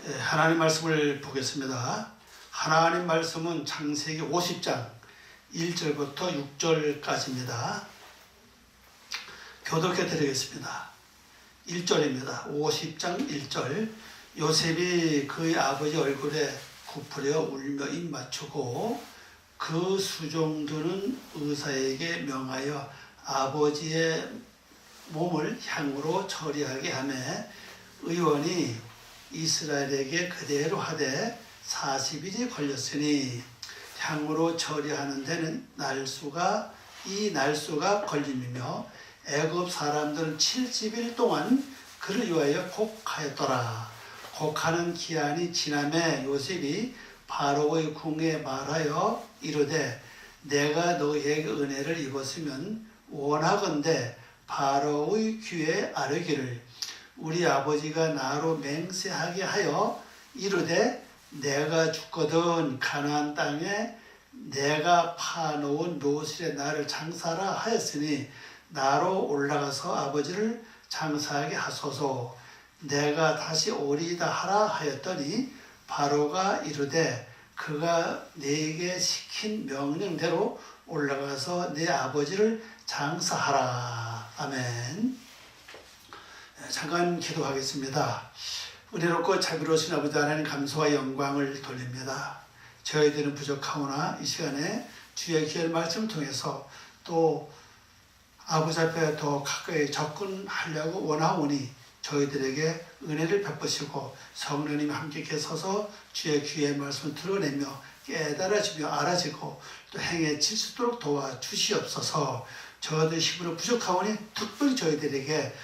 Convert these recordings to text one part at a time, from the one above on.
하나님 말씀을 보겠습니다. 하나님 말씀은 창세기 50장 1절부터 6절까지입니다. 교독해 드리겠습니다. 1절입니다. 50장 1절. 요셉이 그의 아버지 얼굴에 굽으려 울며 입 맞추고 그 수종들은 의사에게 명하여 아버지의 몸을 향으로 처리하게 하며 의원이 이스라엘에게 그대로 하되 40일이 걸렸으니 향으로 처리하는 데는 이 날수가 걸림이며 애굽 사람들은 70일 동안 그를 위하여 곡하였더라. 곡하는 기한이 지남에 요셉이 바로의 궁에 말하여 이르되 내가 너희에게 은혜를 입었으면 원하건대 바로의 귀에 아뢰기를 우리 아버지가 나로 맹세하게 하여 이르되 내가 죽거든 가나안 땅에 내가 파놓은 묘실에 나를 장사하라 하였으니 나로 올라가서 아버지를 장사하게 하소서. 내가 다시 오리이다 하라 하였더니 바로가 이르되 그가 내게 시킨 명령대로 올라가서 내 아버지를 장사하라. 아멘. 잠깐 기도하겠습니다. 은혜롭고 자비로우신 아버지 하나님 감사와 영광을 돌립니다. 저희들은 부족하오나 이 시간에 주의 귀한 말씀을 통해서 또 아버지 앞에 더 가까이 접근하려고 원하오니 저희들에게 은혜를 베푸시고 성령님이 함께 계셔서 주의 귀의 말씀을 드러내며 깨달아지며 알아지고 또 행해질 수 있도록 도와주시옵소서. 저희들 힘으로 부족하오니 특별히 저희들에게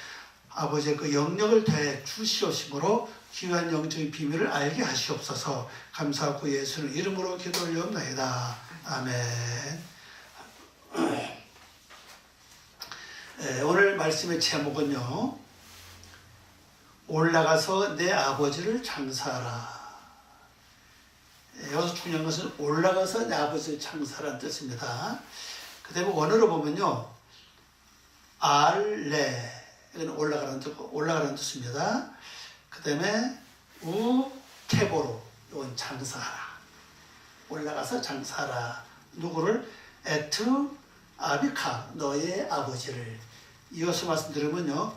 아버지의 그 영역을 더해 주시옵심으로 귀한 영적인 비밀을 알게 하시옵소서. 감사하고 예수의 이름으로 기도 올려옵나이다. 아멘. 오늘 말씀의 제목은요, 올라가서 내 아버지를 장사하라. 여기서 중요한 것은 올라가서 내 아버지를 장사하라는 뜻입니다. 그 다음에 원어로 보면요, 알레, 이건 올라가라는 뜻입니다. 그 다음에 우테보로, 이건 장사하라. 올라가서 장사하라. 누구를? 에트 아비카, 너의 아버지를. 이어서 말씀드리면요,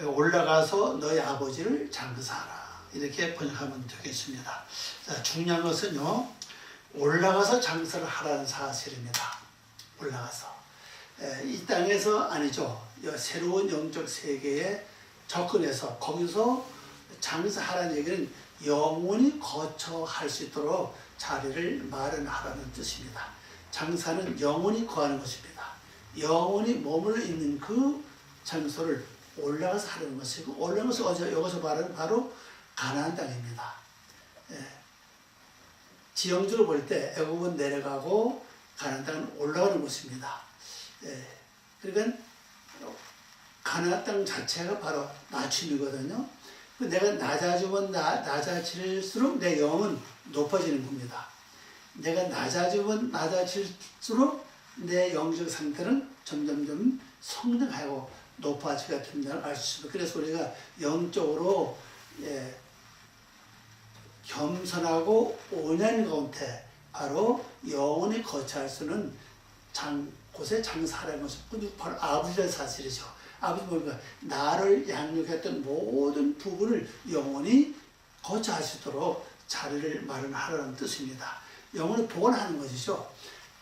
올라가서 너의 아버지를 장사하라. 이렇게 번역하면 되겠습니다. 자, 중요한 것은요, 올라가서 장사를 하라는 사실입니다. 올라가서. 이 땅에서 아니죠. 새로운 영적 세계에 접근해서 거기서 장사하라는 얘기는 영원히 거처할 수 있도록 자리를 마련하라는 뜻입니다. 장사는 영원히 거하는 것입니다. 영원히 머물러 있는 그 장소를 올라가서 하려는 것이고, 올라가서 여기서 말하는 바로 가나안 땅입니다. 지형적으로 볼 때 애굽은 내려가고 가나안 땅은 올라가는 곳입니다. 그러니까 가나안 땅 자체가 바로 낮춤이거든요. 내가 낮아지면 낮아질수록 내 영은 높아지는 겁니다. 내가 낮아지면 낮아질수록 내 영적 상태는 점점점 성장하고 높아지게 된다는 알 수 있습니다. 그래서 우리가 영적으로 겸손하고 온유한 가운데 바로 영원히 거처할 수 있는 곳에 장사하라는 것은 바로 아버지의 사실이죠. 아버지 보니까 나를 양육했던 모든 부분을 영원히 거처할 수 있도록 자리를 마련하라는 뜻입니다. 영원히 보관하는 것이죠.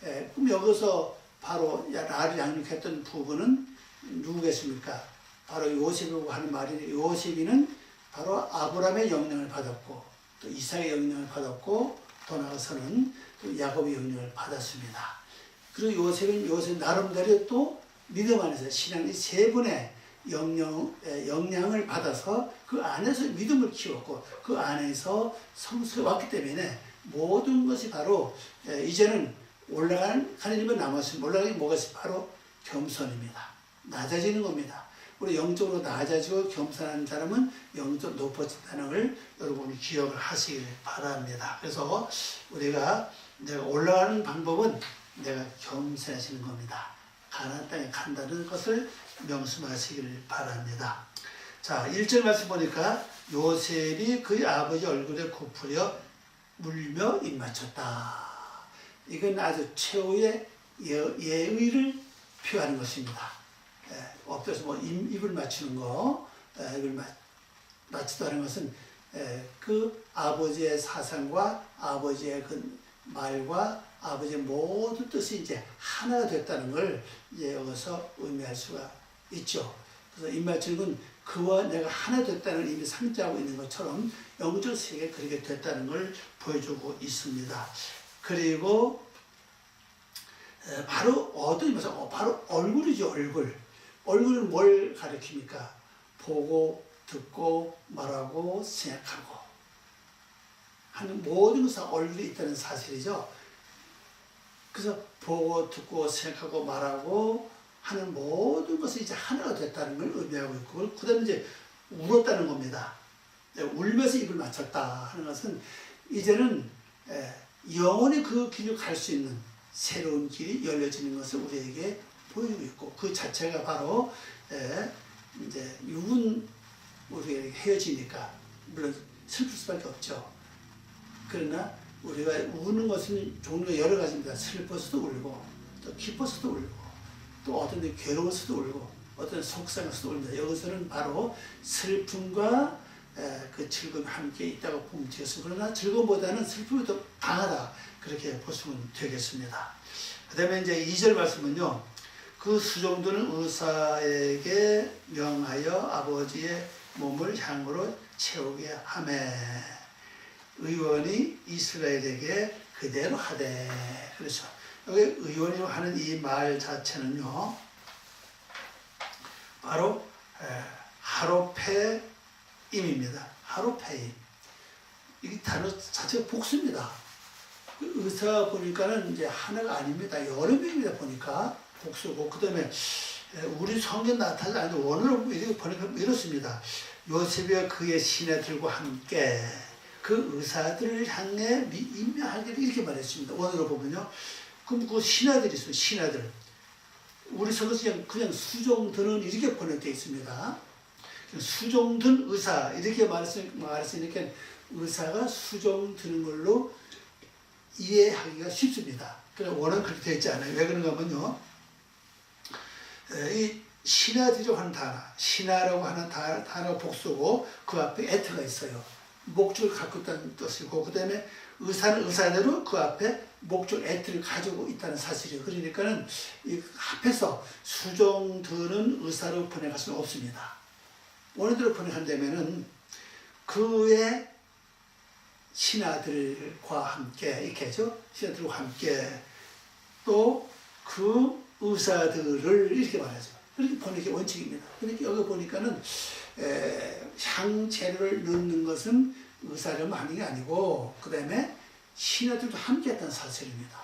그럼 여기서 바로 나를 양육했던 부분은 누구겠습니까? 바로 요셉이라고 하는 말이, 요셉이는 바로 아브라함의 영향을 받았고 또 이삭의 영향을 받았고 더 나아가서는 또 야곱의 영향을 받았습니다. 그리고 요셉은 나름대로 또 믿음 안에서 신앙의 세 분의 영향을 받아서 그 안에서 믿음을 키웠고 그 안에서 성숙해 왔기 때문에 모든 것이 바로 이제는 올라가는 하나님은 남았습니다. 올라가는 게 뭐가 있어요? 바로 겸손입니다. 낮아지는 겁니다. 우리 영적으로 낮아지고 겸손한 사람은 영적으로 높아진다는 걸 여러분이 기억을 하시길 바랍니다. 그래서 우리가 내가 올라가는 방법은 내가 겸손해지는 겁니다. 가나안 땅에 간다는 것을 명심하시길 바랍니다. 자, 1절 말씀 보니까 요셉이 그의 아버지 얼굴에 굽으려 물며 입맞췄다. 이건 아주 최후의 예의를 표하는 것입니다. 엎드려서 뭐 입을 맞추는 거, 입을 맞추다는 것은 그 아버지의 사상과 아버지의 그 말과 아버지의 모든 뜻이 이제 하나가 됐다는 걸 이제 여기서 의미할 수가 있죠. 그래서 입 맞추는 건 그와 내가 하나 됐다는 의미 상징하고 있는 것처럼 영적 세계에 그렇게 됐다는 걸 보여주고 있습니다. 그리고 바로 어떤 의미에서 바로 얼굴이죠. 얼굴은 뭘 가리킵니까? 보고 듣고 말하고 생각하고 하는 모든 것에 얼굴이 있다는 사실이죠. 그래서 보고 듣고 생각하고 말하고 하는 모든 것이 이제 하나가 됐다는 걸 의미하고 있고, 그 다음에 이제 울었다는 겁니다. 울면서 입을 맞췄다 하는 것은 이제는 영원히 그 길을 갈 수 있는 새로운 길이 열려지는 것을 우리에게 보여주고 있고, 그 자체가 바로 이제 육은 우리에게 헤어지니까 물론 슬플 수밖에 없죠. 그러나 우리가 우는 것은 종류가 여러 가지입니다. 슬퍼서도 울고, 또 기뻐서도 울고, 또 어떤 데 괴로워서도 울고, 어떤 속상해서도 울니다. 여기서는 바로 슬픔과 그 즐거움이 함께 있다고 보면 되겠습니다. 그러나 즐거움보다는 슬픔이 더 강하다, 그렇게 보시면 되겠습니다. 그 다음에 이제 2절 말씀은요, 그 수종들은 의사에게 명하여 아버지의 몸을 향으로 채우게 하매 의원이 이스라엘에게 그대로 하되. 그렇죠. 여기 의원이라고 하는 이 말 자체는요, 바로 하로페임입니다. 하로페임. 이 단어 자체가 복수입니다. 그 의사 보니까는 이제 하나가 아닙니다. 여러 명입니다. 보니까 복수고, 그 다음에 우리 성경 나타나지 않는데 원어로 이렇게 번역하면 이렇습니다. 요셉이 그의 시내들과 함께 그 의사들을 향해 임명하기를 이렇게 말했습니다. 원어로 보면요. 그럼 그 신하들이 있어요. 신하들. 우리 성경에서 그냥 수종드는 이렇게 번역되어 있습니다. 수종든 의사 이렇게 말했으니까 의사가 수종드는 걸로 이해하기가 쉽습니다. 그래서 원어는 그렇게 되어 있지 않아요. 왜 그런가 하면요, 이 신하들이라고 하는 단어, 신하라고 하는 단어가 복수고 그 앞에 에트가 있어요. 목적을 갖고 있다는 뜻이고, 그 다음에 의사는 의사대로 그 앞에 목적 에트를 가지고 있다는 사실이에요. 그러니까는 이 앞에서 수종드는 의사로 번역할 수는 없습니다. 원어대로 번역한다면은 그의 신하들과 함께 이렇게 하죠. 신하들과 함께 또 그 의사들을 이렇게 말하죠. 그렇게 번역의 원칙입니다. 그러니까 여기 보니까는 향재료를 넣는 것은 의사를 하는 게 아니고, 그 다음에 신하들도 함께 했다는 사실입니다.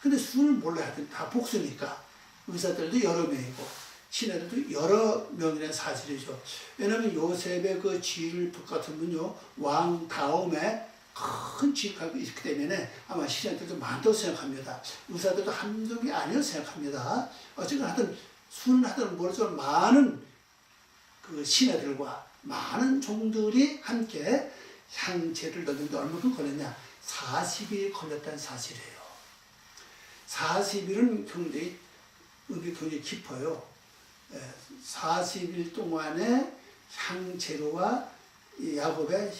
근데 수를 몰라야 하든 다 복수니까 의사들도 여러 명이고 신하들도 여러 명이라는 사실이죠. 왜냐하면 요셉의 그 지위를 같으면요, 왕 다음에 큰 지위가 있기 때문에 아마 신하들도 많다고 생각합니다. 의사들도 한두 명이 아니라고 생각합니다. 어쨌든 하여튼 수는 하든 모르지만 많은 그 신하들과 많은 종들이 함께 향제를 넣는데 얼마큼 걸렸냐? 40일이 걸렸다는 사실이에요. 40일은 굉장히 의미 굉장히 깊어요. 40일 동안에 향재료와 야곱의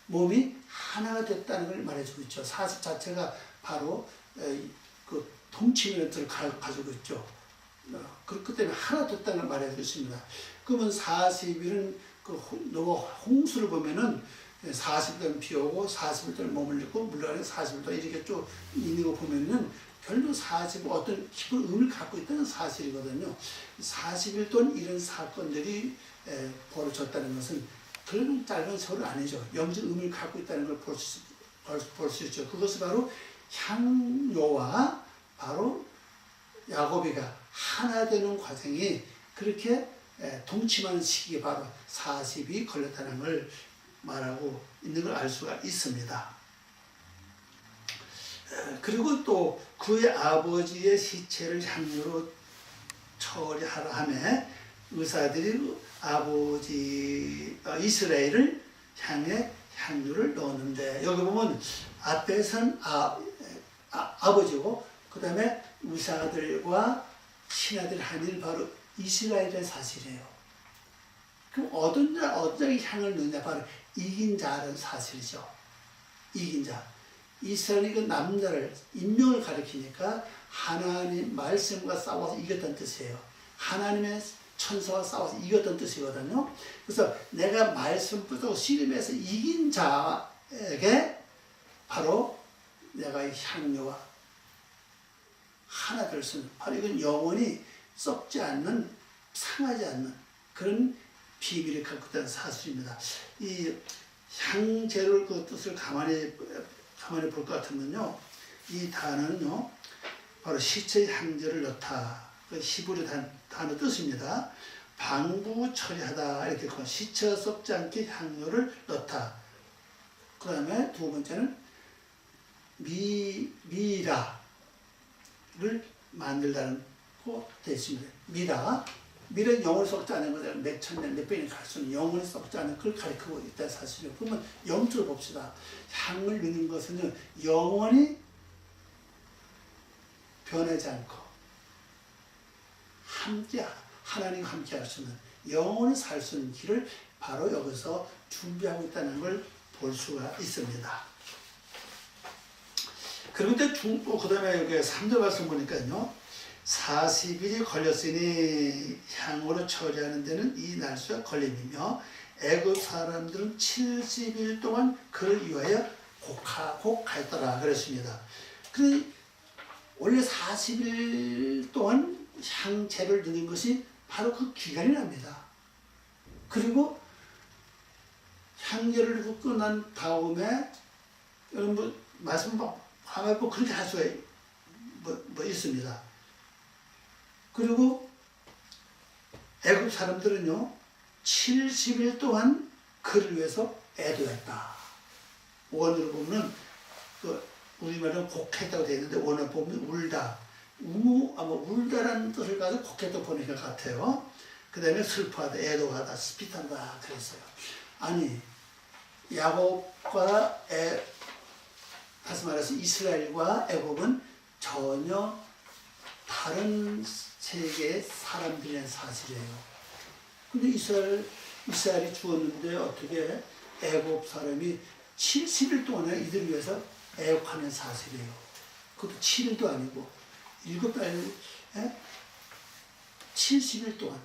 몸이 하나가 됐다는 걸 말해주고 있죠. 40 자체가 바로 그 통치는 뜻을 가지고 있죠. 그렇기 때문에 하나 됐다는 걸 말해주고 있습니다. 그러면 40일은 그 노아 홍수를 보면은 40일 동안 비 오고 40일 동안 몸을 입고 물러가는 40일 동안 이렇게 쭉 있는 거 보면은 결국 40일 어떤 깊은 의미를 갖고 있다는 사실이거든요. 40일 동안 이런 사건들이 벌어졌다는 것은 결국 짧은 세월은 아니죠. 영적 의미를 갖고 있다는 걸 볼 수 있죠. 그것은 바로 향료와 바로 야곱이가 하나 되는 과정이 그렇게 동침하는 시기가 바로 40이 걸렸다는 걸 말하고 있는 걸 알 수가 있습니다. 그리고 또 그의 아버지의 시체를 향유로 처리하라 하며 의사들이 아버지 이스라엘을 향해 향유를 넣었는데, 여기 보면 앞에선 아버지고 그 다음에 우사들과 신하들 한일 바로 이스라엘의 사실이에요. 그럼 어떤 자에게 향을 넣느냐? 바로 이긴 자라는 사실이죠. 이긴 자. 이스라엘이 그 남자를 인명을 가리키니까 하나님 말씀과 싸워서 이겼다는 뜻이에요. 하나님의 천사와 싸워서 이겼다는 뜻이거든요. 그래서 내가 말씀 붙들고 씨름해서 이긴 자에게 바로 내가 이 향료와 하나 될 수 있는, 바로 이건 영원히 썩지 않는, 상하지 않는 그런 비밀을 갖고 있다는 사실입니다. 이 향재료를 그 뜻을 가만히 볼 것 같으면요, 이 단어는요 바로 시체 향재를 넣다, 그 히브리 단어 뜻입니다. 방부 처리하다 이렇게 시체 썩지 않게 향료를 넣다. 그 다음에 두 번째는 미라를 만들다는 거 되어 있습니다. 미라는 영원히 썩지 않은 거잖아요. 몇 천년, 몇 백년 갈 수는 영원히 썩지 않은 걸 가리키고 있다는 사실이에요. 그러면 영적으로 봅시다. 향을 넣는 것은요, 영원히 변하지 않고 하나님과 함께 할 수 있는, 영원히 살 수 있는 길을 바로 여기서 준비하고 있다는 걸 볼 수가 있습니다. 그리고 그 다음에 여기 3절 말씀 보니까요, 40일이 걸렸으니 향으로 처리하는 데는 이 날수가 걸림이며 애굽 사람들은 70일 동안 그를 위하여 곡하였더라 그랬습니다. 그런데 원래 40일 동안 향재를 넣는 것이 바로 그 기간이 납니다. 그리고 향재를 넣고 끝난 다음에 여러분 말씀 하면 그렇게 할 수가 있습니다. 그리고 애굽 사람들은요 70일 동안 그를 위해서 애도했다. 원어로 보면 우리말은 곡했다고 되어 있는데 원어로 보면 울다, 아마 울다라는 뜻을 가지고 곡했다고 보는 것 같아요. 그 다음에 슬퍼하다, 애도하다, 스피탄다 그랬어요. 아니 야곱과 다시 말해서 이스라엘과 애굽은 전혀 다른 세계의 사람들이라는 사실이에요. 근데 이스라엘이 죽었는데 어떻게 애굽 사람이 70일 동안 이들을 위해서 애국하는 사실이에요. 그것도 7일도 아니고 7달, 70일 동안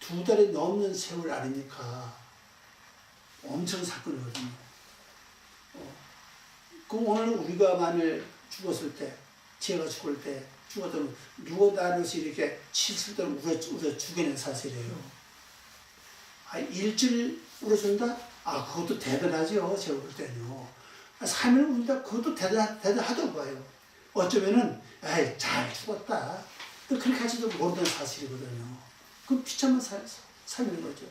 2달이 넘는 세월 아닙니까? 엄청 사건이거든요. 그럼 오늘 우리가 만일 죽었을 때, 제가 죽을 때 죽었다면 누가 나를 이렇게 70달 울어 죽이는 사실이에요. 일주일 울어준다? 그것도 대단하죠. 제가 볼 때는요. 3일 울다? 그것도 대단하다고요. 어쩌면은 잘 죽었다, 또 그렇게 할지도 모르는 사실이거든요. 그럼 비참한 삶인 거죠.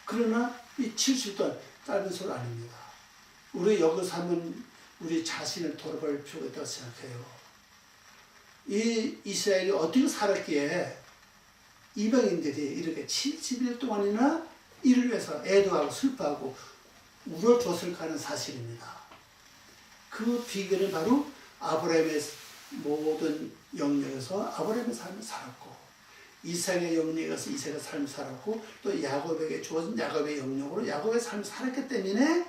그러나 이 70도 짧은 소리 아닙니다. 우리 여기서 하면 우리 자신을 돌아볼 필요가 있다고 생각해요. 이 이스라엘이 어떻게 살았기에 이방인들이 이렇게 70일 동안이나 이를 위해서 애도하고 슬퍼하고 울어줬을까 하는 사실입니다. 그 비결은 바로 아브라함의 모든 영역에서 아브라함의 삶을 살았고, 이삭의 영역에서 이삭의 삶을 살았고, 또 야곱에게 주어진 야곱의 영역으로 야곱의 삶을 살았기 때문에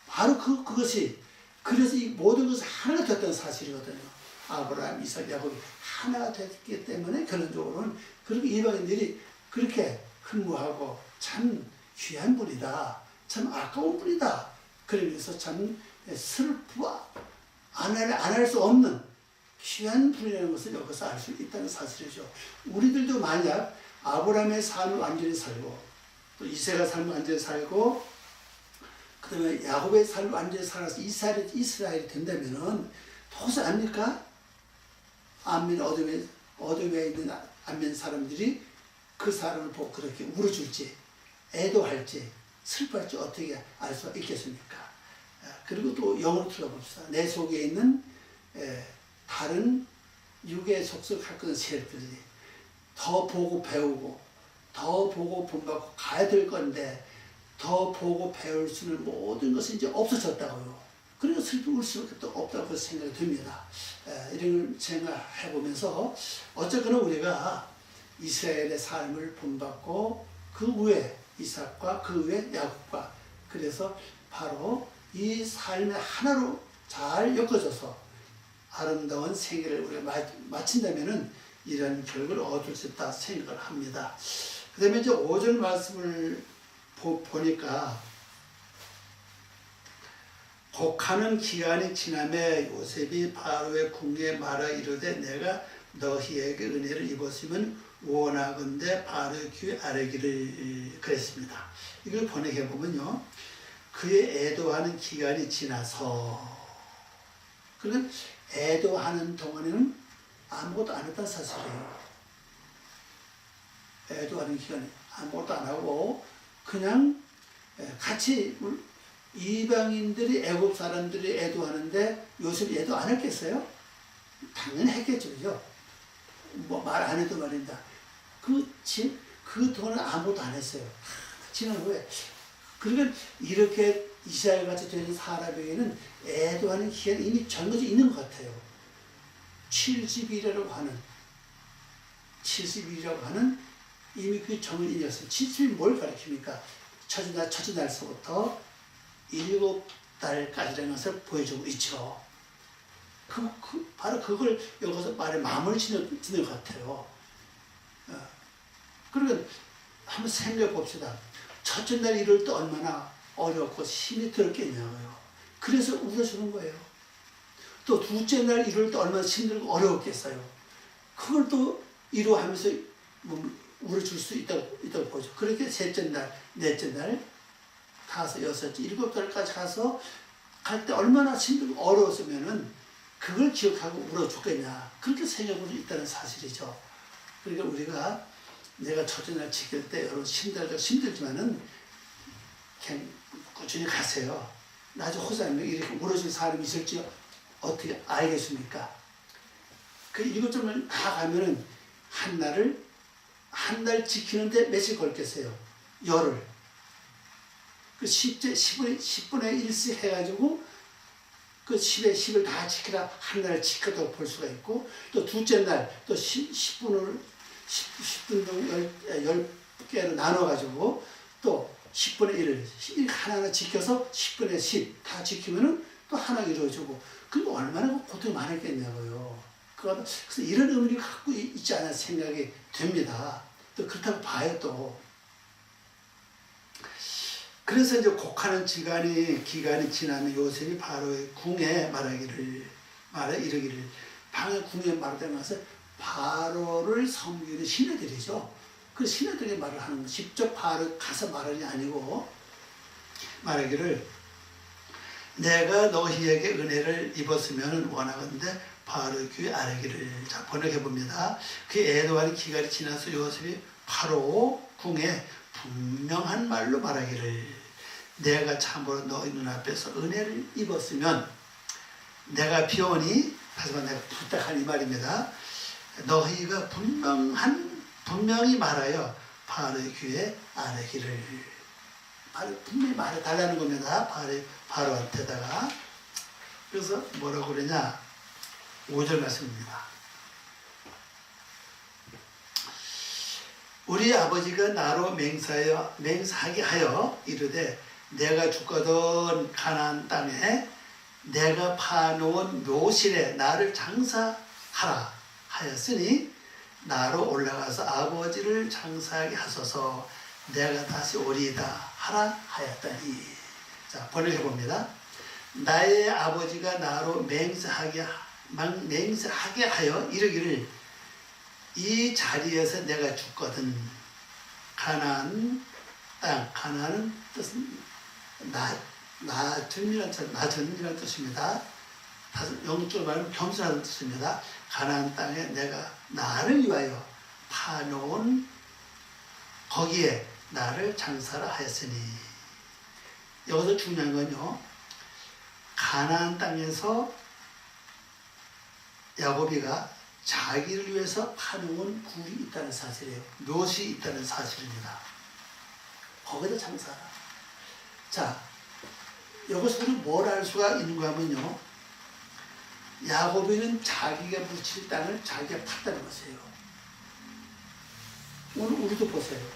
바로 그것이, 그래서 이 모든 것이 하나가 됐다는 사실이거든요. 아브라함, 이삭, 야곱이 하나가 됐기 때문에 결론적으로는 그렇게 이방인들이 그렇게 흠모하고 참 귀한 분이다, 참 아까운 분이다, 그러면서 참 슬퍼 안 할 수 없는 귀한 분이라는 것을 여기서 알 수 있다는 사실이죠. 우리들도 만약 아브라함의 삶을 완전히 살고, 또 이삭의 삶을 완전히 살고, 그 다음에 야곱의 삶을 완전히 살아서 이스라엘이 된다면은 도대체 압니까? 안면 어둠에 있는 안면 사람들이 그 사람을 보고 그렇게 울어줄지, 애도할지, 슬퍼할지 어떻게 알 수 있겠습니까? 그리고 또 영으로 들어봅시다. 내 속에 있는 다른 육에 속속할 것은 세력들이 더 보고 배우고 더 보고 본받고 가야 될 건데 더 보고 배울 수 있는 모든 것이 이제 없어졌다고요. 그래서 슬피 울 수밖에 또 없다고 생각이 듭니다. 이런 걸 생각해 보면서 어쨌거나 우리가 이스라엘의 삶을 본받고 그 후에 이삭과 그 후에 야곱과 그래서 바로 이 삶의 하나로 잘 엮어져서 아름다운 생애를 우리가 마친다면은 이런 결과를 얻을 수 있다 생각을 합니다. 그 다음에 이제 5절 말씀을 보니까 곡하는 기간이 지남에 요셉이 바로의 궁에 말하 이르되 내가 너희에게 은혜를 입었으면 원하건대 바로의 귀에 아뢰기를 그랬습니다. 이걸 번역해 보면요. 그의 애도하는 기간이 지나서 그러니까 애도하는 동안에는 아무것도 안 했다는 사실이에요. 애도하는 기간에 아무것도 안 하고 그냥 같이 이방인들이 애굽 사람들이 애도하는데 요셉이 애도 안 했겠어요? 당연히 했겠죠. 그죠? 뭐 말 안 해도 말입니다. 그 동안은 아무것도 안 했어요. 지난 후에. 그러니까 이렇게 이스라엘같이 되는 사람에게는 애도하는 기간이 이미 정해져 있는 것 같아요. 70일이라고 하는 이미 그 정해진 였어요. 70일 뭘 가리킵니까? 첫째 날서부터 7달까지라는 것을 보여주고 있죠. 바로 그걸 여기서 말에 마음을 짓는 것 같아요. 그러면 한번 생각해 봅시다. 첫째 날 이럴 때 얼마나 어렵고 힘이 들었겠냐고요. 그래서 울어주는 거예요. 또 둘째 날 이럴 때 얼마나 힘들고 어려웠겠어요. 그걸 또 이루하면서 울어줄 수 있다고 보죠. 그렇게 셋째 날, 넷째 날, 다섯, 여섯째, 7달까지 가서 갈 때 얼마나 힘들고 어려웠으면은 그걸 기억하고 울어줬겠냐. 그렇게 생각하고 있다는 사실이죠. 그러니까 우리가 내가 첫째 날 지킬 때 여러분 힘들지만은 그냥 꾸준히 가세요. 나중에 호사님 이렇게 울어줄 사람이 있을지 어떻게 알겠습니까? 그 7점을 다 가면은 한 날 지키는데 며칠 걸겠어요? 열흘. 그 10분의 1씩 해가지고 그 10에 10을 다 지키라 한 날을 지켰다고 볼 수가 있고 또 둘째 날 또 10분 동 10개로 나눠가지고 또 10분의 1을 하나하나 지켜서 10분의 10 다 지키면은 또 하나 이루어지고 그럼 얼마나 고통이 많았겠냐고요. 그래서 이런 의미를 갖고 있지 않을 생각이 됩니다. 또 그렇다고 봐요 또. 그래서 이제 곡하는 기간이 지나면 요셉이 바로의 궁에 이르기를 방의 궁에 말하면서 바로를 섬기는 신하들이죠. 그 신하들이 말을 하는 거 직접 바로 가서 말하는 게 아니고 말하기를 내가 너희에게 은혜를 입었으면 원하건대 바로의 귀에 아뢰기를. 자, 번역해 봅니다. 그 애도하는 기간이 지나서 요셉이 바로 궁에 분명한 말로 말하기를 내가 참으로 너희 눈앞에서 은혜를 입었으면 내가 비오니 다시 한번 내가 부탁한 이 말입니다. 너희가 분명히 말하여 바로의 귀에 아뢰기를. 분명히 말해달라는 겁니다. 바로한테다가. 그래서 뭐라고 그러냐 5절 말씀입니다. 우리 아버지가 나로 맹세하게 하여 이르되 내가 죽거든 가나안 땅에 내가 파놓은 묘실에 나를 장사하라 하였으니 나로 올라가서 아버지를 장사하게 하소서 내가 다시 오리이다 하라 하였다니. 자, 번역해 봅니다. 나의 아버지가 나로 맹세하게 하여 이르기를 이 자리에서 내가 죽거든 가나안 땅. 가나안은 뜻은 낮은이라는 뜻입니다. 영적으로 말하면 겸손하다는 뜻입니다. 가나안 땅에 내가 나를 위하여 파놓은 거기에 나를 장사라 하였으니. 여기서 중요한 건요. 가나안 땅에서 야곱이가 자기를 위해서 파놓은 굴이 있다는 사실이에요. 묘시 있다는 사실입니다. 거기다 장사하라. 자, 여기서 우리 뭘 알 수가 있는가 하면요, 야곱이는 자기가 묻힐 땅을 자기가 팠다는 것이에요. 오늘 우리도 보세요.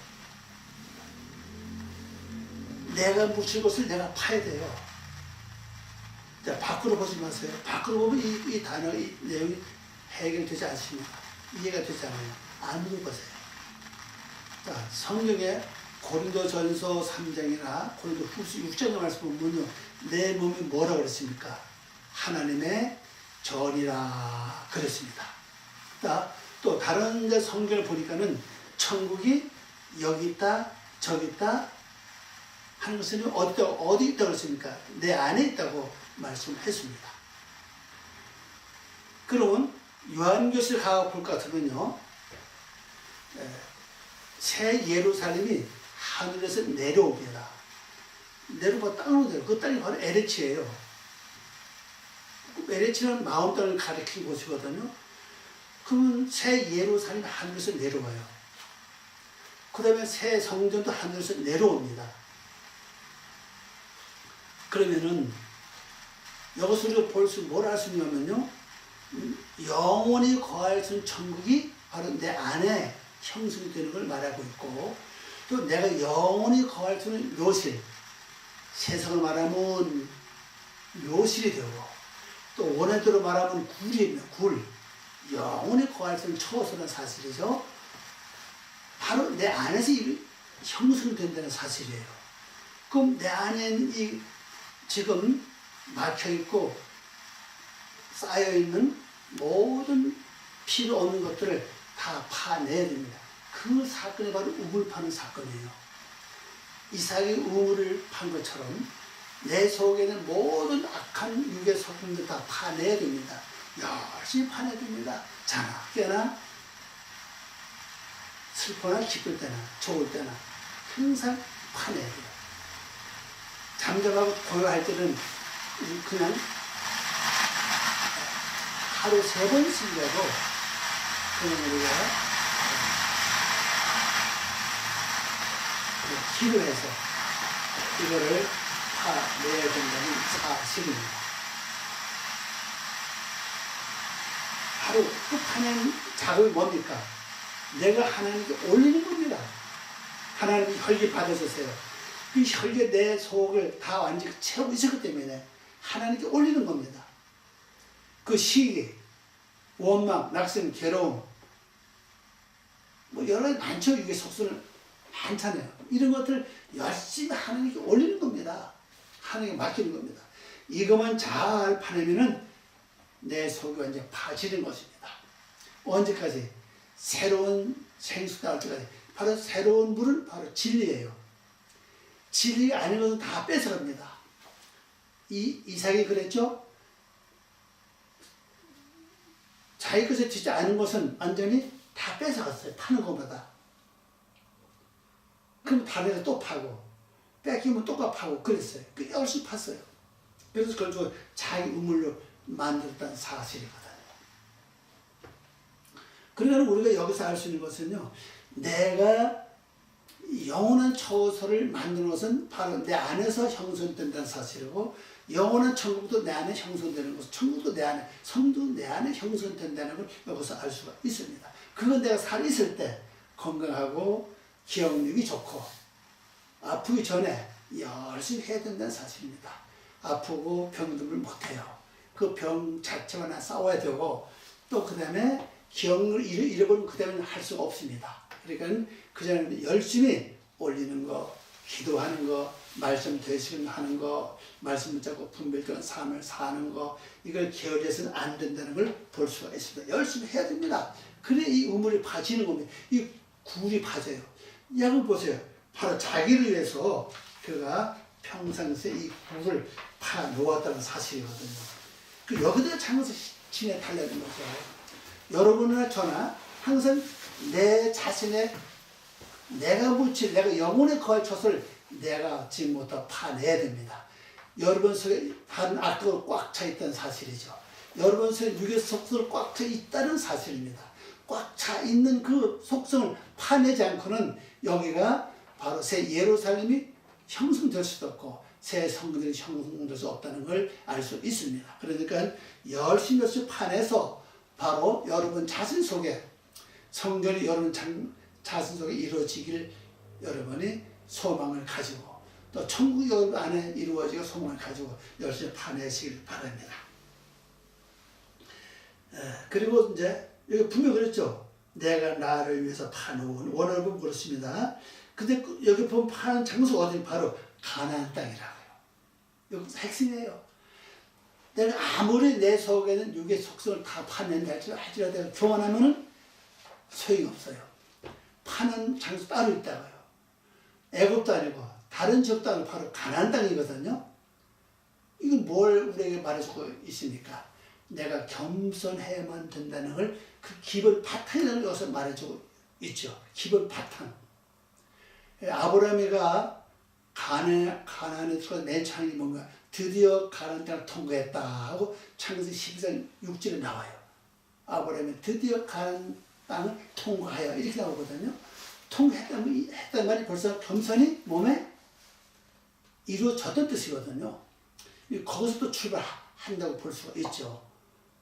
내가 묻힐 것을 내가 파야 돼요. 자, 밖으로 보지 마세요. 밖으로 보면 이 단어, 이 내용이 해결되지 않습니다. 이해가 되지 않아요. 안으로 보세요. 자, 성경에 고린도전서 3장이나 고린도 후서 6장의 말씀을 보면요, 내 몸이 뭐라 그랬습니까? 하나님의 전이라 그랬습니다. 또 다른 데 성경을 보니까는 천국이 여기 있다, 저기 있다 하는 것은 어디 있다고 그랬습니까? 내 안에 있다고 말씀했습니다. 그러면 요한교실 가볼 것 같으면요, 새 예루살렘이 하늘에서 내려옵니다. 내려오면 땅으로 내려. 그 땅이 바로 에레치예요. 에레치는 마음 땅을 가리킨 곳이거든요. 그러면 새 예루살렘이 하늘에서 내려와요. 그 다음에 새 성전도 하늘에서 내려옵니다. 그러면은 여기서 우리가 볼 수, 뭘 알 수 있냐면요, 영원히 거할 수 있는 천국이 바로 내 안에 형성되는 걸 말하고 있고, 또 내가 영원히 거할 수 있는 묘실, 세상을 말하면 묘실이 되고, 또 원래대로 말하면 굴이며 굴, 영원히 거할 수 있는 처소라는 사실이죠. 바로 내 안에서 형성된다는 사실이에요. 그럼 내 안에는 이 지금 막혀있고 쌓여있는 모든 필요 없는 것들을 다 파내야 됩니다. 그 사건이 바로 우물 파는 사건이에요. 이삭이 우물을 판 것처럼 내 속에 있는 모든 악한 육의 소금들 다 파내야 됩니다. 열심히 파내야 됩니다. 자나 깨나 슬퍼나 기쁠 때나 좋을 때나 항상 파내야 돼요. 잠잠하고 고요할 때는 그냥 하루 3번씩이라도 그냥 우리가 기도해서 이거를 파내야 된다는 사실입니다. 하루 그 파낸 작업이 뭡니까? 내가 하나님께 올리는 겁니다. 하나님이 혈기 받으셨어요. 그 혈기 내 속을 다 완전히 채우고 있었기 때문에 하나님께 올리는 겁니다. 그 시기, 원망, 낙심, 괴로움, 뭐 여러 가지 많죠. 이게 속수는 많잖아요. 이런 것들을 열심히 하나님께 올리는 겁니다. 하나님께 맡기는 겁니다. 이것만 잘 파내면은 내 속이 완전히 파지는 것입니다. 언제까지? 새로운 생수 나올 때까지. 바로 새로운 물은 바로 진리예요. 진리가 아닌 것은 다 뺏어갑니다. 이삭이 그랬죠? 자기 것에 지지 않은 것은 완전히 다 뺏어갔어요. 파는 것보다. 그럼 다른 데서 또 파고, 뺏기면 또 파고 그랬어요. 그 열심히 팠어요. 그래서 그걸 자기 우물로 만들었다는 사실이거든요. 그러니까 우리가 여기서 알 수 있는 것은요, 내가 영원한 처소를 만드는 것은 바로 내 안에서 형성된다는 사실이고, 영원한 천국도 내 안에 형성되는 것, 천국도 내 안에, 성도 내 안에 형성된다는 걸 여기서 알 수가 있습니다. 그건 내가 살아있을 때 건강하고 기억력이 좋고 아프기 전에 열심히 해야 된다는 사실입니다. 아프고 병들을 못해요. 그 병 자체와 나 싸워야 되고, 또 그 다음에 기억을 잃어버리면 그 다음에는 할 수가 없습니다. 그러니까 그 전에 열심히 올리는 거, 기도하는 거, 말씀 되시하는 거, 말씀 붙잡고 분별되는 삶을 사는 거, 이걸 게을리해서는 안 된다는 걸 볼 수가 있습니다. 열심히 해야 됩니다. 그래 이 우물이 파지는 겁니다. 이 굴이 파져요. 약을 보세요. 바로 자기를 위해서 그가 평상시에 이 굴을 파 놓았다는 사실이거든요. 그 여기다 장에서 진에 달라는 거죠. 여러분이나 저나 항상 내 자신의 내가 묻힐, 내가 영혼의 거할 처소를 내가 지금부터 파내야 됩니다. 여러분 속에 다른 악도가 꽉 차 있다는 사실이죠. 여러분 속에 육의 속성을 꽉 차 있다는 사실입니다. 꽉 차 있는 그 속성을 파내지 않고는 여기가 바로 새 예루살렘이 형성될 수도 없고 새 성들이 형성될 수 없다는 걸 알 수 있습니다. 그러니까 열심히 파내서 바로 여러분 자신 속에 성전이 여러분 자신 속에 이루어지길 여러분이 소망을 가지고 또 천국 여러분 안에 이루어지고 소망을 가지고 열심히 파내시길 바랍니다. 그리고 이제 여기 분명히 그랬죠. 내가 나를 위해서 파놓은 오늘 보면 그렇습니다. 근데 여기 보면 파는 장소가 어디 바로 가나안 땅이라고요. 여기 핵심이에요. 내가 아무리 내 속에는 육의 속성을 다 파낸다 할지라도 내가 교환하면은 소용없어요. 파는 장소 따로 있다고요. 애굽도 아니고 다른 지역도 아니고 바로 가나안 땅이거든요. 이건 뭘 우리에게 말해주고 있습니까? 내가 겸손해야만 된다는 걸 그 기본 바탕이라는 것을 말해주고 있죠. 기본 바탕. 아브라함이가 가나안에 들어가 맨 처음이 뭔가 드디어 가나안 땅을 통과했다 하고 창세기 12장 6절에 나와요. 아브라함이 드디어 가나안 땅을 통과하여 이렇게 나오거든요. 통과했다는 말이 벌써 겸손이 몸에 이루어졌던 뜻이거든요. 거기서부터 출발한다고 볼 수가 있죠.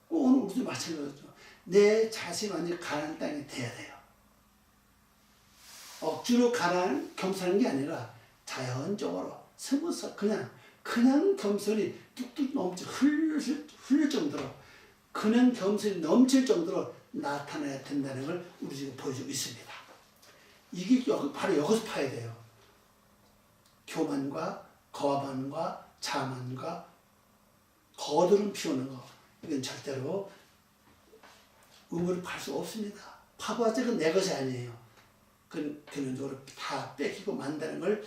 오늘 우리도 마찬가지죠. 내 자신 완전히 가나안 땅이 돼야 돼요. 억지로 가나안 겸손한 게 아니라 자연적으로 스무스 그냥 겸손이 뚝뚝 넘쳐 흘릴 정도로 그냥 겸손이 넘칠 정도로 나타나야 된다는 걸 우리 지금 보여주고 있습니다. 이게 바로 여기서 파야 돼요. 교만과 거만과 자만과 거드름 피우는 거 이건 절대로 의무를 팔 수 없습니다. 파고하자 그건 내 것이 아니에요. 그건 근원적으로 다 뺏기고 만다는 걸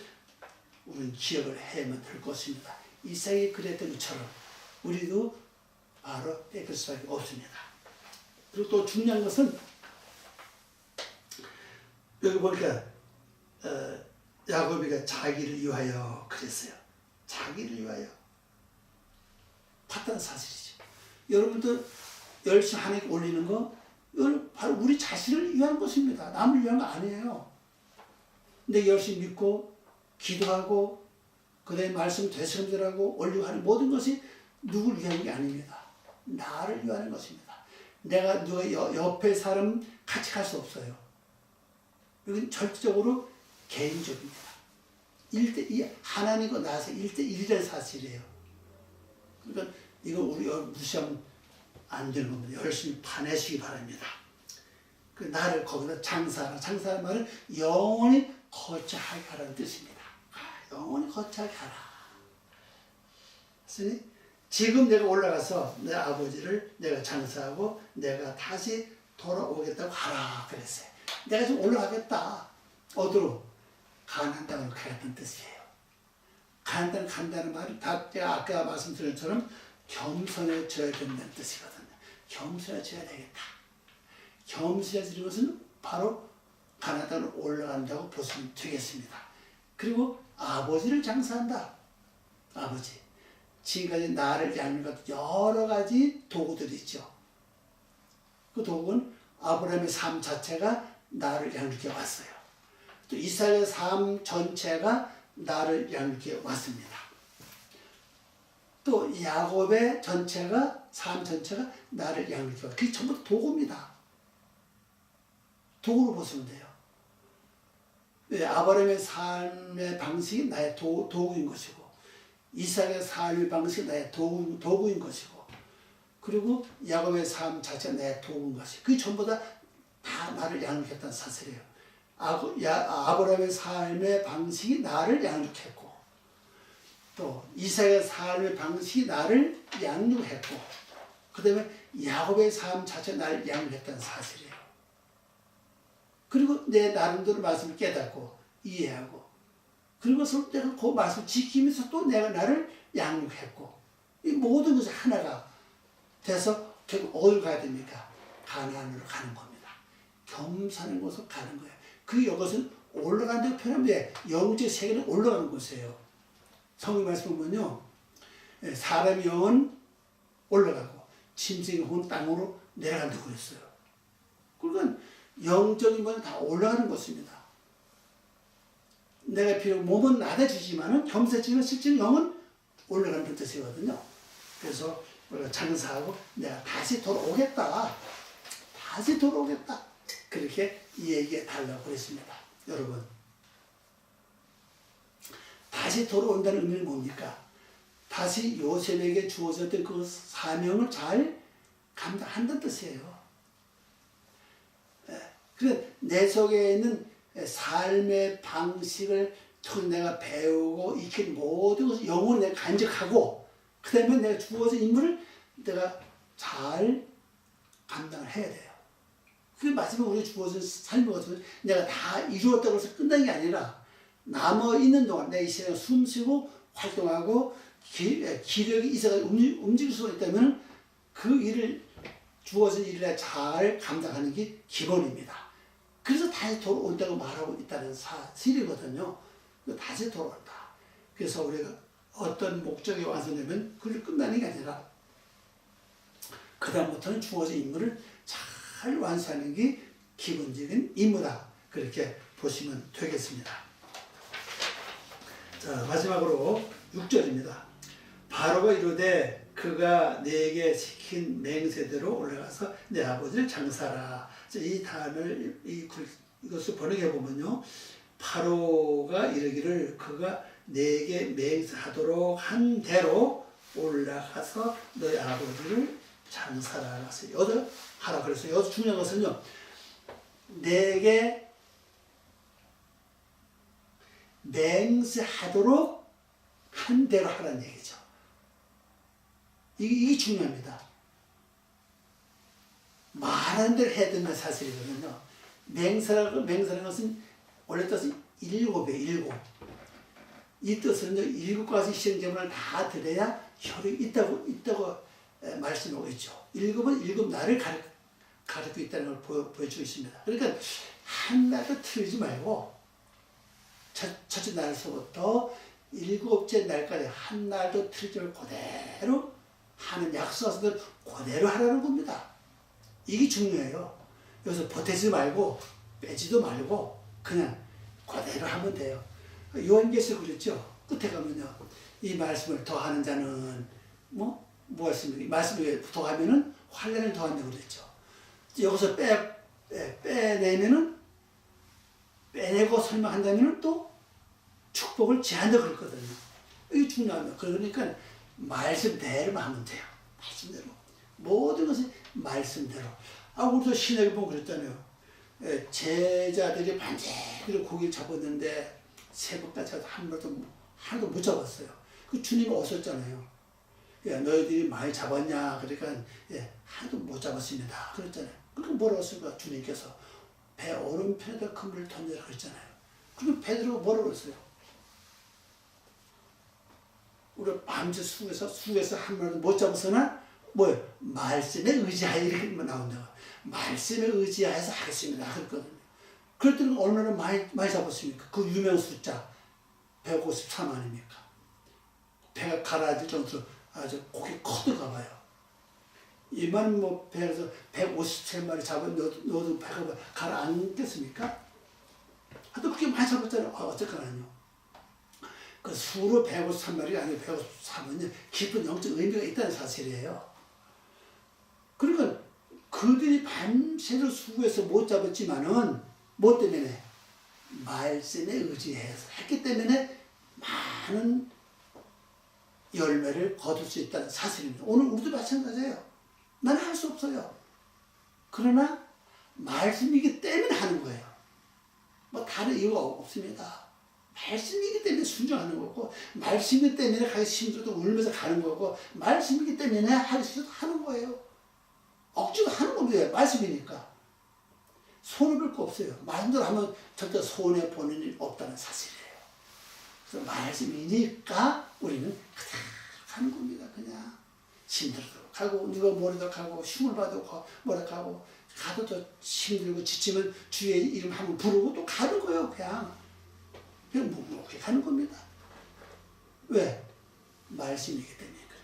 우리는 기억을 해야만 될 것입니다. 이삭이 그랬던 것처럼 우리도 바로 뺏길 수밖에 없습니다. 그리고 또 중요한 것은 여기 보니까 야곱이가 자기를 위하여 그랬어요. 자기를 위하여 봤다는 사실이죠. 여러분도 열심히 하나님께 올리는 거 이건 바로 우리 자신을 위한 것입니다. 남을 위한 거 아니에요. 근데 열심히 믿고 기도하고 그 다음에 말씀 되새김질하고 올리고 하는 모든 것이 누구를 위한 게 아닙니다. 나를 위한 것입니다. 내가 누가 옆에 사람 같이 갈 수 없어요. 이건 절대적으로 개인적입니다. 1대2 하나님과 나서 1대1이라는 사실이에요. 그러니까 이거 우리 무시하면 안 되는 겁니다. 열심히 파내시기 바랍니다. 그 나를 거기다 장사하라. 장사하는 말은 영원히 거처하게 하라는 뜻입니다. 영원히 거처하게 하라. 그래서 지금 내가 올라가서 내 아버지를 내가 장사하고 내가 다시 돌아오겠다고 하라 그랬어요. 내가 좀 올라가겠다. 어디로? 가나안 땅으로 가겠다는 뜻이에요. 가나안 땅을 간다는 말은 다 제가 아까 말씀드린 것처럼 겸손해져야 된다는 뜻이거든요. 겸손해져야 되겠다. 겸손해지는 것은 바로 가나안 땅으로 올라간다고 보시면 되겠습니다. 그리고 아버지를 장사한다. 아버지. 지금까지 나를 양육한 여러 가지 도구들이 있죠. 그 도구는 아브라함의 삶 자체가 나를 양육해 왔어요. 또 이스라엘의 삶 전체가 나를 양육해 왔습니다. 또 야곱의 전체가 삶 전체가 나를 양육해 왔어요. 그게 전부 도구입니다. 도구로 보시면 돼요. 아브라함의 삶의 방식이 나의 도구인 것이고 이삭의 삶의 방식이 나의 도구인 것이고 그리고 야곱의 삶 자체가 나의 도구인 것이고 그게 전부 다 나를 양육했다는 사실이에요. 아브라함의 삶의 방식이 나를 양육했고 또 이삭의 삶의 방식이 나를 양육했고 그 다음에 야곱의 삶 자체가 나를 양육했다는 사실이에요. 그리고 내 나름대로 말씀을 깨닫고 이해하고 그리고 내가 그 말씀을 지키면서 또 내가 나를 양육했고 이 모든 것이 하나가 돼서 결국 어디로 가야 됩니까? 가나안으로 가는 겁니다. 겸손한 곳으로 가는 거예요. 이것은 올라간다고 표현하면 영적 세계는 올라가는 곳이에요. 성경 말씀 보면요. 사람의 영은 올라가고 짐승의 혼 땅으로 내려간다고 그랬어요. 그러니까 영적인 것은 다 올라가는 것입니다. 내가 비록 몸은 낮아지지만은 겸손해지면 실제 영은 올라가는 뜻이거든요. 그래서 우리가 장사하고 내가 다시 돌아오겠다. 다시 돌아오겠다. 그렇게 얘기해 달라고 그랬습니다. 여러분. 다시 돌아온다는 의미는 뭡니까? 다시 요셉에게 주어졌던 그 사명을 잘 감당한다는 뜻이에요. 그래서 내 속에 있는 삶의 방식을 내가 배우고 익힌 모든 것을 영혼을 내가 간직하고 그 다음에 내가 주어진 임무를 내가 잘 감당을 해야 돼요. 그게 마지막에 우리가 주어진 삶의 것은 내가 다 이루었다고 해서 끝난 게 아니라 남아있는 동안 내 이 세상에 숨쉬고 활동하고 기력이 있어서 움직일 수가 있다면 그 일을 주어진 일을 잘 감당하는 게 기본입니다. 그래서 다시 돌아온다고 말하고 있다는 사실이거든요. 다시 돌아온다. 그래서 우리가 어떤 목적이 완성되면 그걸 끝나는 게 아니라 그 다음부터는 주어진 임무를 잘 완수하는 게 기본적인 임무다. 그렇게 보시면 되겠습니다. 자, 마지막으로 6절입니다. 바로가 이르되 그가 내게 시킨 맹세대로 올라가서 내 아버지를 장사하라. 이 단을 이것을 번역해 보면요, 바로가 이르기를 그가 내게 맹세하도록 한 대로 올라가서 너희 아버지를 장사하라. 여기서 하라 그랬어요. 여기서 중요한 것은요, 내게 맹세하도록 한 대로 하라는 얘기죠. 이게 중요합니다. 말하는 대로 해야 된다는 사실이거든요. 맹세라는 것은 원래 뜻은 일곱이에요. 이 뜻은 일곱 가지 시행제문을 다 들어야 효력이 있다고 말씀하고 있죠. 일곱은 일곱 날을 가르치고 있다는 걸 보여주고 있습니다. 그러니까 한 날도 틀리지 말고 첫째 날서부터 일곱째 날까지 한 날도 틀리지 말고 그대로 하는 약속을 그대로 하라는 겁니다. 이게 중요해요. 여기서 보태지 말고 빼지도 말고 그냥 그대로 하면 돼요. 요한계시록 그랬죠. 끝에 가면요, 이 말씀을 더하는 자는 뭐가 있습니까? 이 말씀을 더하면은 환난을 더한다고 그랬죠. 여기서 빼내면은 빼내고 설명한다면은 또 축복을 제한다고 그랬거든요. 이게 중요합니다. 그러니까 말씀대로만 하면 돼요. 말씀대로. 모든 것이 말씀대로. 우리도 신약에 보면 그랬잖아요. 제자들이 반대로 고기를 잡았는데 새벽까지 하나도 못 잡았어요. 그 주님이 오셨잖아요. 야, 너희들이 많이 잡았냐? 그러니까 하나도 못 잡았습니다. 그랬잖아요. 그러니까 뭐라고 했을까? 주님께서 배 오른편에다 그물을 던져라 그랬잖아요. 그럼 베드로가 뭐라고 했어요? 우리가 밤새 수에서 한 마리도 못 잡았으나 뭐예요? 말씀에 의지하여 이렇게 나온다. 말씀에 의지하여서 하겠습니다. 그랬거든요. 그랬더니 얼마나 많이 잡았습니까? 그 유명한 숫자 154만입니까? 배가 가라앉을 정도로 아주 고기 커드가 봐요. 이만 배에서 157마리 넣어도 배가 가라앉겠습니까? 하여튼 그렇게 많이 잡았잖아요. 어쨌거나요. 그 수로 153마리가 아니고 153은 깊은 영적 의미가 있다는 사실이에요. 그러니까 그들이 밤새를 수고해서 못 잡았지만은 뭐 때문에? 말씀에 의지해서 했기 때문에 많은 열매를 거둘 수 있다는 사실입니다. 오늘 우리도 마찬가지예요. 나는 할 수 없어요. 그러나 말씀이기 때문에 하는 거예요. 뭐 다른 이유가 없습니다. 말씀이기 때문에 순종하는 거고, 말씀이기 때문에 가기 힘들어도 울면서 가는 거고, 말씀이기 때문에 하기 싫어도 하는 거예요. 억지로 하는 겁니다. 말씀이니까. 손해볼 거 없어요. 말씀대로 하면 절대 손해보는 일 없다는 사실이에요. 그래서 말씀이니까 우리는 그냥 가는 겁니다. 그냥 힘들어도 가고, 누가 뭐라도 가고, 흉을 봐도 뭐라 가고, 가도 또 힘들고 지치면 주의 이름 한번 부르고 또 가는 거예요. 그냥 묵묵히 가는 겁니다. 왜? 말씀이기 때문에 그래요.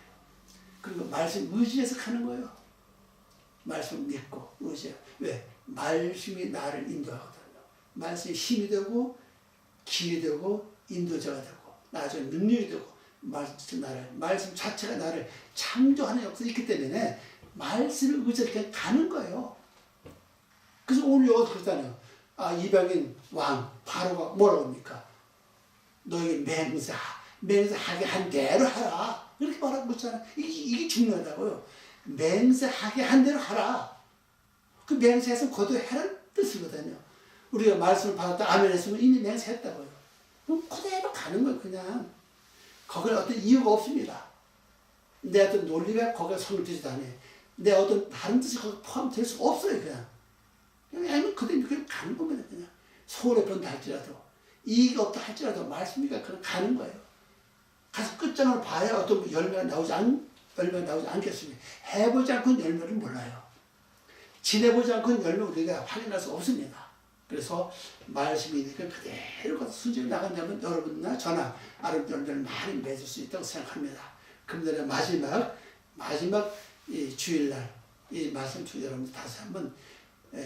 그리고 말씀 의지해서 가는 거예요. 말씀을 믿고 의지해요. 왜? 말씀이 나를 인도하거든요. 말씀이 힘이 되고 길이 되고 인도자가 되고 나중에 능력이 되고 말씀 자체가 나를 창조하는 역사가 있기 때문에 말씀을 의지해서 그냥 가는 거예요. 그래서 오늘 여기서 그러잖아요. 이방인 왕 바로가 뭐라고 합니까? 너에게 맹세하게 한 대로 하라. 이렇게 말하고 있잖아요. 이게 중요하다고요. 맹세하게 한 대로 하라. 그 맹세해서 거두해라는 뜻이거든요. 우리가 말씀을 받았다 아멘 했으면 이미 맹세했다고요. 그럼 그대로 가는 거예요. 그냥. 거기에 어떤 이유가 없습니다. 내 어떤 논리가 거기에 성립되지도 않아요. 내 어떤 다른 뜻이 거기에 포함될 수 없어요. 그냥 그대로 그냥 가는 겁니다. 그냥. 소원을 번다 할지라도 이익이 없다 할지라도 말씀이니까 그냥 가는 거예요. 가서 끝장을 봐야 어떤 열매가 나오지 않겠습니까? 해보지 않고는 열매를 몰라요. 지내보지 않고는 열매 우리가 확인할 수 없습니다. 그래서 말씀이니까 그대로 가서 순전히 나간다면 여러분이나 저나 아름다운 열매를 많이 맺을 수 있다고 생각합니다. 그런데 마지막 이 주일날 이 말씀 주 여러분 다시 한번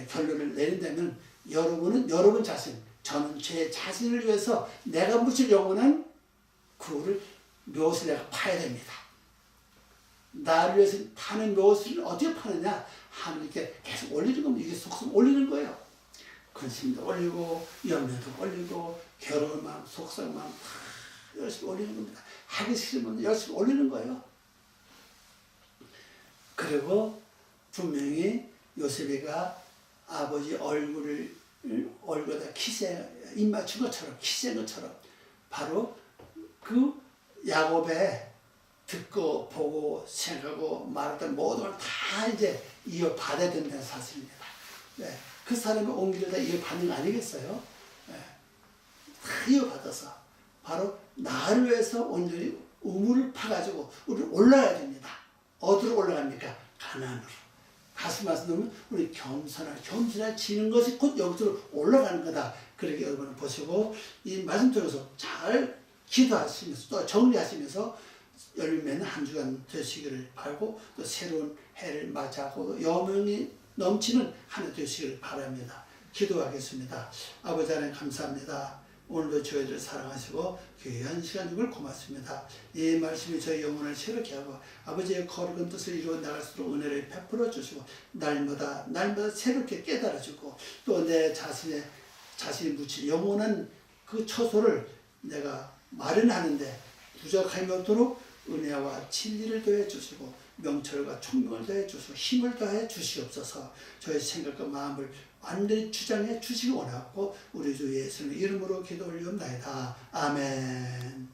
결론을 내린다면 여러분은 여러분 자신, 저는 제 자신을 위해서 내가 묻힐 영원한 구를 묘을 내가 파야 됩니다. 나를 위해서 파는 묘을 어떻게 파느냐? 하나님께 계속 올리는 겁니다. 이게 속성 올리는 거예요. 근심도 올리고 염려도 올리고 괴로운 마음, 속상 마음 다 열심히 올리는 겁니다. 하기 싫으면 열심히 올리는 거예요. 그리고 분명히 요셉이가 아버지 얼굴에다 입 맞춘 것처럼 키센 것처럼 바로 그 야곱의 듣고 보고 생각하고 말했던 모든 걸 다 이제 이어받아야 된다는 사실입니다. 네. 그 사람이 온 길을 다 이어받는 거 아니겠어요? 네. 다 이어받아서 바로 나를 위해서 온전히 우물을 파가지고 우리는 올라가야 됩니다. 어디로 올라갑니까? 가나안으로. 다시 말씀드리면 우리 겸손해지는 것이 곧 여기로 올라가는 거다. 그렇게 여러분 보시고 이 말씀 들어서 잘 기도하시면서 또 정리하시면서 열매는 한 주간 되시기를 바라고 또 새로운 해를 맞이하고 여명이 넘치는 한 해 되시기를 바랍니다. 기도하겠습니다. 아버지 하나님 감사합니다. 오늘도 저희들 사랑하시고 귀한 시간 주길 고맙습니다. 이 말씀이 저희 영혼을 새롭게 하고 아버지의 거룩한 뜻을 이루어 나갈수록 은혜를 베풀어 주시고 날마다 새롭게 깨달아주고 또 내 자신이 묻힌 영원한 그 처소를 내가 마련하는데 부족함이 없도록 은혜와 진리를 더해 주시고 명철과 총명을 더해 주시고 힘을 더해 주시옵소서. 저희 생각과 마음을 완전히 주장해 주시기 원하고 우리 주 예수님의 이름으로 기도 올리옵나이다. 아멘.